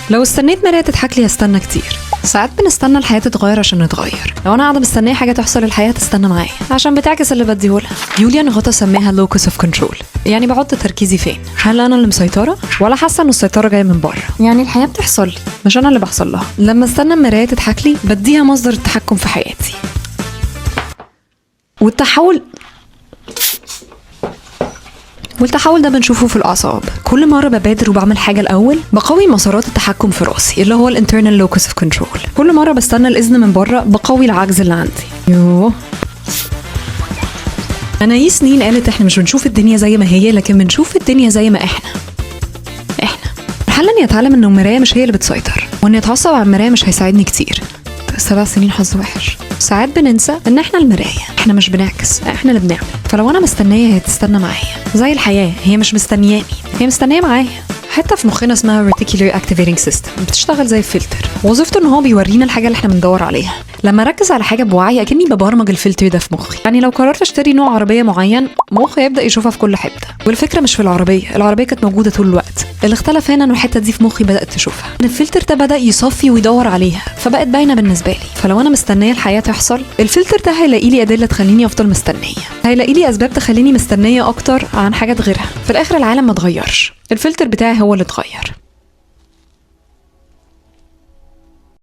لو استنيت مراية تضحك لي هستنى كتير. ساعات بنستنى الحياة تتغير عشان نتغير. لو انا قاعدة مستنية حاجة تحصل الحياة تستنى معايا عشان بتعكس اللي بديهولها. يوليان غوتا سماها locus of control، يعني بحط تركيزي فين، هل انا اللي مسيطرة ولا حاسة ان السيطرة جاية من بره. يعني الحياة بتحصل لي مش انا اللي بحصل لها. لما استنى المراية تضحك لي بديها مصدر التحكم في حياتي. والتحول ده بنشوفه في الأعصاب. كل مرة ببادر وبعمل حاجة الأول بقوي مسارات التحكم في راسي اللي هو الانترنال لوكس اوف كنترول. كل مرة بستنى الإذن من بره بقوي العجز اللي عندي. أنايس نين قالت احنا مش بنشوف الدنيا زي ما هي، لكن بنشوف الدنيا زي ما احنا. الحل اني اتعلم ان المراية مش هي اللي بتسيطر، واني اتعصب على المراية مش هيساعدني كتير. 7 سنين حظ وحش. ساعات بننسى ان احنا المراية، احنا مش بنعكس، احنا اللي بنعمل. فلو انا مستنية هي تستنى معايا، زي الحياة هي مش مستنياني، هي مستنية معايا. حتة في مخنا اسمها reticular activating system بتشتغل زي الفلتر، وظيفته ان هو بيورينا الحاجة اللي احنا بندور عليها. لما اركز على حاجة بوعي اكني ببرمج الفلتر ده في مخي. يعني لو قررت اشتري نوع عربية معين مخي يبدأ يشوفها في كل حتة. والفكرة مش في العربية كانت موجودة طول الوقت. اللي اختلف هنا ان الحتة دي في مخي بدأت تشوفها. الفلتر ده بدأ يصفي ويدور عليها فبقت باينة بالنسبة لي. فلو انا مستنية الحياة تحصل، الفلتر ده هيلاقي لي أدلة تخليني افضل مستنية، هيلاقي لي اسباب تخليني مستنية اكتر عن حاجات غيرها. في الاخر العالم ما اتغيرش، الفلتر بتاعي هو اللي اتغير.